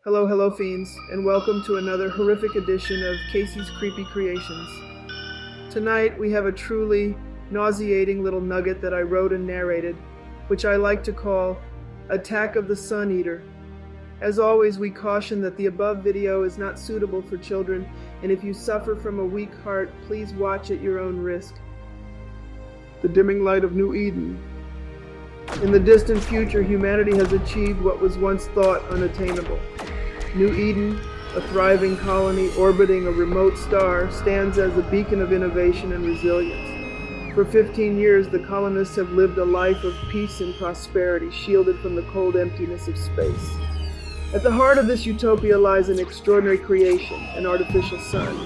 Hello, hello, fiends, and welcome to another horrific edition of Casey's Creepy Creations. Tonight, we have a truly nauseating little nugget that I wrote and narrated, which I like to call Attack of the Sun Eater. As always, we caution that the above video is not suitable for children, and if you suffer from a weak heart, please watch at your own risk. The dimming light of New Eden. In the distant future, humanity has achieved what was once thought unattainable. New Eden, a thriving colony orbiting a remote star, stands as a beacon of innovation and resilience. For 15 years, the colonists have lived a life of peace and prosperity, shielded from the cold emptiness of space. At the heart of this utopia lies an extraordinary creation, an artificial sun.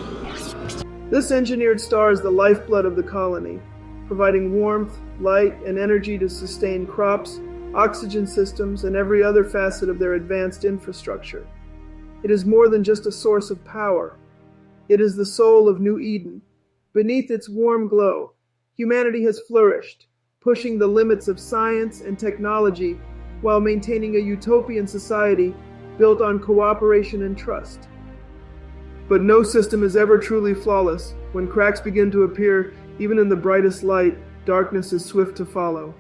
This engineered star is the lifeblood of the colony, providing warmth, light, and energy to sustain crops, oxygen systems, and every other facet of their advanced infrastructure. It is more than just a source of power. It is the soul of New Eden. Beneath its warm glow, humanity has flourished, pushing the limits of science and technology while maintaining a utopian society built on cooperation and trust. But no system is ever truly flawless. When cracks begin to appear, even in the brightest light, darkness is swift to follow.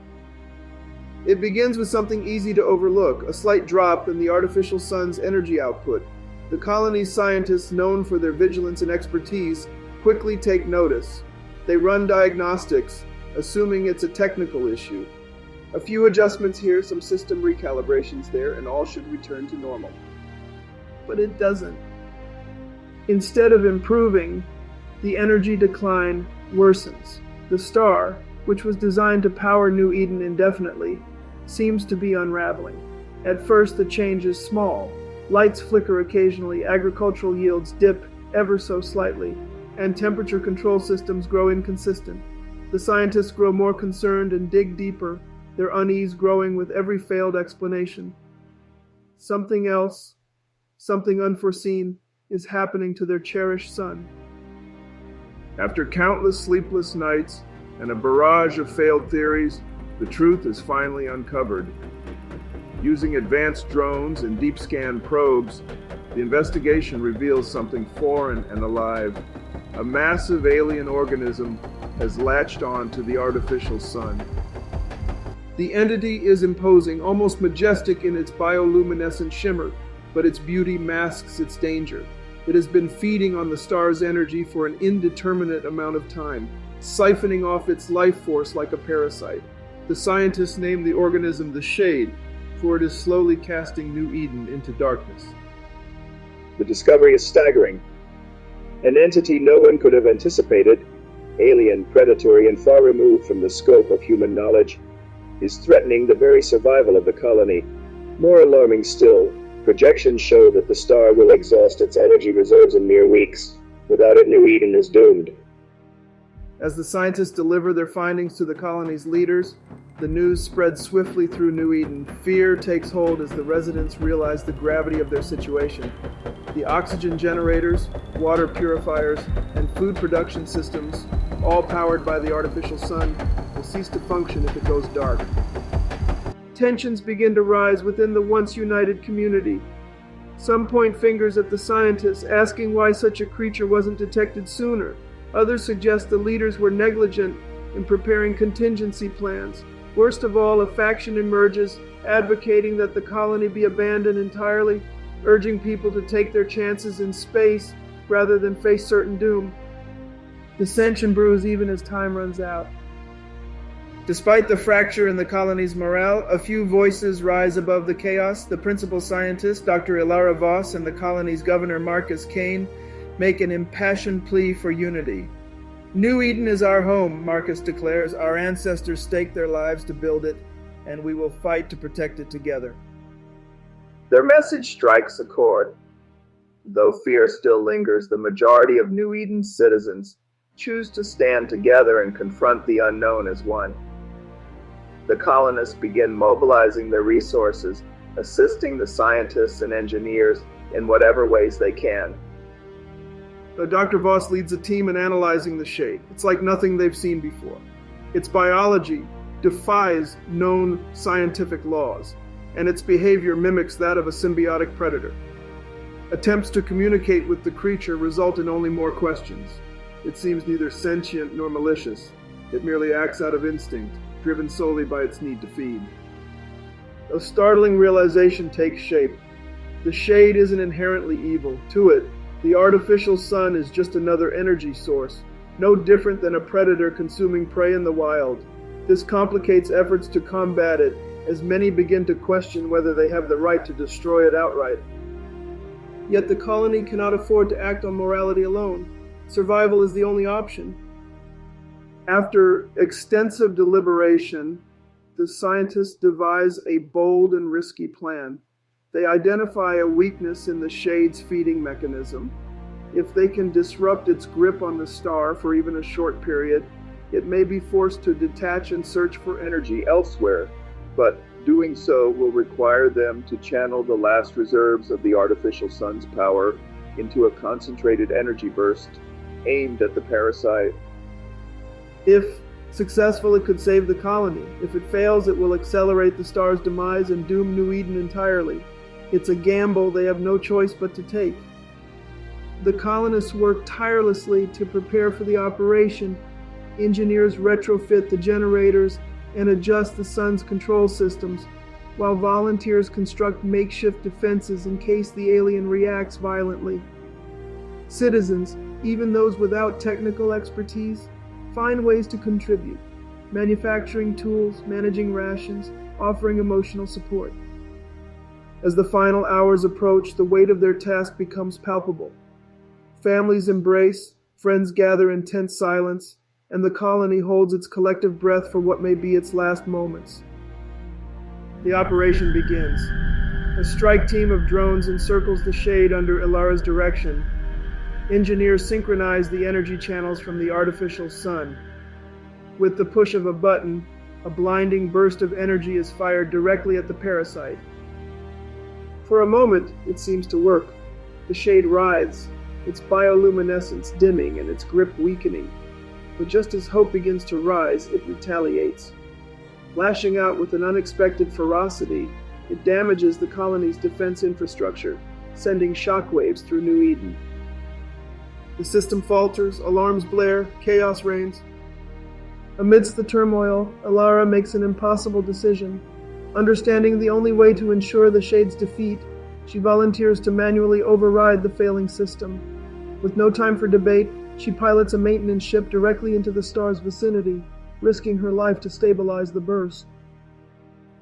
It begins with something easy to overlook, a slight drop in the artificial sun's energy output. The colony's scientists, known for their vigilance and expertise, quickly take notice. They run diagnostics, assuming it's a technical issue. A few adjustments here, some system recalibrations there, and all should return to normal. But it doesn't. Instead of improving, the energy decline worsens. The star, which was designed to power New Eden indefinitely, seems to be unraveling. At first, the change is small. Lights flicker occasionally, agricultural yields dip ever so slightly, and temperature control systems grow inconsistent. The scientists grow more concerned and dig deeper, their unease growing with every failed explanation. Something else, something unforeseen, is happening to their cherished sun. After countless sleepless nights and a barrage of failed theories, the truth is finally uncovered. Using advanced drones and deep scan probes, the investigation reveals something foreign and alive. A massive alien organism has latched on to the artificial sun. The entity is imposing, almost majestic in its bioluminescent shimmer, but its beauty masks its danger. It has been feeding on the star's energy for an indeterminate amount of time, siphoning off its life force like a parasite. The scientists name the organism the Shade, for it is slowly casting New Eden into darkness. The discovery is staggering. An entity no one could have anticipated, alien, predatory, and far removed from the scope of human knowledge, is threatening the very survival of the colony. More alarming still, projections show that the star will exhaust its energy reserves in mere weeks. Without it, New Eden is doomed. As the scientists deliver their findings to the colony's leaders, the news spreads swiftly through New Eden. Fear takes hold as the residents realize the gravity of their situation. The oxygen generators, water purifiers, and food production systems, all powered by the artificial sun, will cease to function if it goes dark. Tensions begin to rise within the once united community. Some point fingers at the scientists, asking why such a creature wasn't detected sooner. Others suggest the leaders were negligent in preparing contingency plans. Worst of all, a faction emerges, advocating that the colony be abandoned entirely, urging people to take their chances in space rather than face certain doom. Dissension brews even as time runs out. Despite the fracture in the colony's morale, a few voices rise above the chaos. The principal scientist, Dr. Ilara Voss, and the colony's governor, Marcus Kane, make an impassioned plea for unity. New Eden is our home, Marcus declares. Our ancestors staked their lives to build it, and we will fight to protect it together. Their message strikes a chord. Though fear still lingers, the majority of New Eden's citizens choose to stand together and confront the unknown as one. The colonists begin mobilizing their resources, assisting the scientists and engineers in whatever ways they can. Dr. Voss leads a team in analyzing the Shade. It's like nothing they've seen before. Its biology defies known scientific laws, and its behavior mimics that of a symbiotic predator. Attempts to communicate with the creature result in only more questions. It seems neither sentient nor malicious. It merely acts out of instinct, driven solely by its need to feed. A startling realization takes shape. The shade isn't inherently evil. To it, the artificial sun is just another energy source, no different than a predator consuming prey in the wild. This complicates efforts to combat it, as many begin to question whether they have the right to destroy it outright. Yet the colony cannot afford to act on morality alone. Survival is the only option. After extensive deliberation, the scientists devise a bold and risky plan. They identify a weakness in the shade's feeding mechanism. If they can disrupt its grip on the star for even a short period, it may be forced to detach and search for energy elsewhere, but doing so will require them to channel the last reserves of the artificial sun's power into a concentrated energy burst aimed at the parasite. If successful, it could save the colony. If it fails, it will accelerate the star's demise and doom New Eden entirely. It's a gamble they have no choice but to take. The colonists work tirelessly to prepare for the operation. Engineers retrofit the generators and adjust the sun's control systems, while volunteers construct makeshift defenses in case the alien reacts violently. Citizens, even those without technical expertise, find ways to contribute, manufacturing tools, managing rations, offering emotional support. As the final hours approach, the weight of their task becomes palpable. Families embrace, friends gather in tense silence, and the colony holds its collective breath for what may be its last moments. The operation begins. A strike team of drones encircles the shade under Ilara's direction. Engineers synchronize the energy channels from the artificial sun. With the push of a button, a blinding burst of energy is fired directly at the parasite. For a moment, it seems to work. The shade writhes, its bioluminescence dimming and its grip weakening. But just as hope begins to rise, it retaliates. Lashing out with an unexpected ferocity, it damages the colony's defense infrastructure, sending shockwaves through New Eden. The system falters, alarms blare, chaos reigns. Amidst the turmoil, Ilara makes an impossible decision. Understanding the only way to ensure the Shade's defeat, she volunteers to manually override the failing system. With no time for debate, she pilots a maintenance ship directly into the star's vicinity, risking her life to stabilize the burst.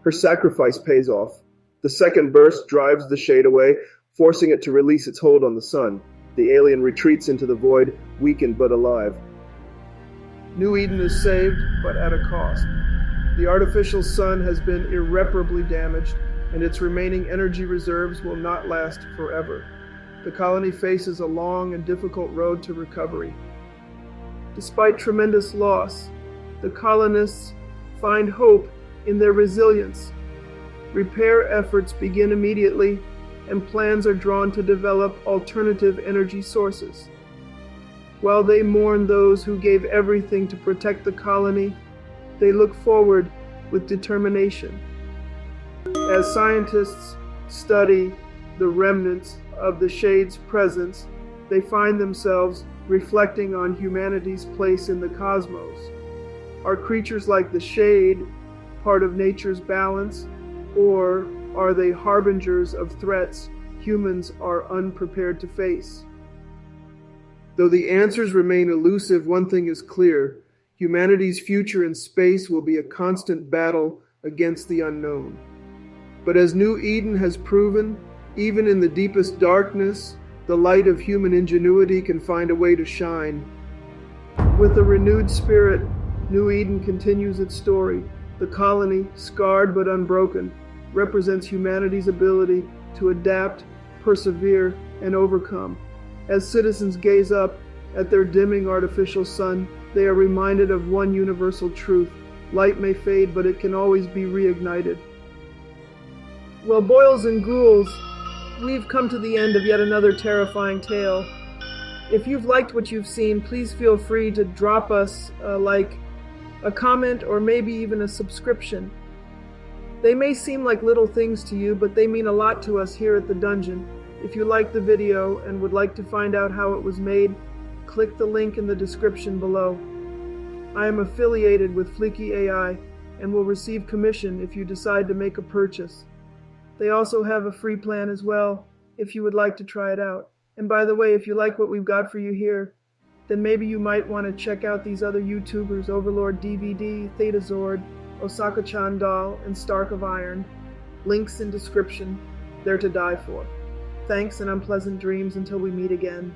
Her sacrifice pays off. The second burst drives the Shade away, forcing it to release its hold on the sun. The alien retreats into the void, weakened but alive. New Eden is saved, but at a cost. The artificial sun has been irreparably damaged, and its remaining energy reserves will not last forever. The colony faces a long and difficult road to recovery. Despite tremendous loss, the colonists find hope in their resilience. Repair efforts begin immediately, and plans are drawn to develop alternative energy sources. While they mourn those who gave everything to protect the colony, they look forward with determination. As scientists study the remnants of the Shade's presence, they find themselves reflecting on humanity's place in the cosmos. Are creatures like the Shade part of nature's balance, or are they harbingers of threats humans are unprepared to face? Though the answers remain elusive, one thing is clear: humanity's future in space will be a constant battle against the unknown. But as New Eden has proven, even in the deepest darkness, the light of human ingenuity can find a way to shine. With a renewed spirit, New Eden continues its story. The colony, scarred but unbroken, represents humanity's ability to adapt, persevere, and overcome. As citizens gaze up at their dimming artificial sun, they are reminded of one universal truth: light may fade, but it can always be reignited. Well, boils and ghouls, we've come to the end of yet another terrifying tale. If you've liked what you've seen, please feel free to drop us a like, a comment, or maybe even a subscription. They may seem like little things to you, but they mean a lot to us here at the dungeon. If you liked the video and would like to find out how it was made, click the link in the description below. I am affiliated with Fleeky AI and will receive commission if you decide to make a purchase. They also have a free plan as well, if you would like to try it out. And by the way, if you like what we've got for you here, then maybe you might want to check out these other YouTubers, Overlord DVD, Theta Zord, Osaka-chan Doll, and Stark of Iron. Links in description. They're to die for. Thanks and unpleasant dreams until we meet again.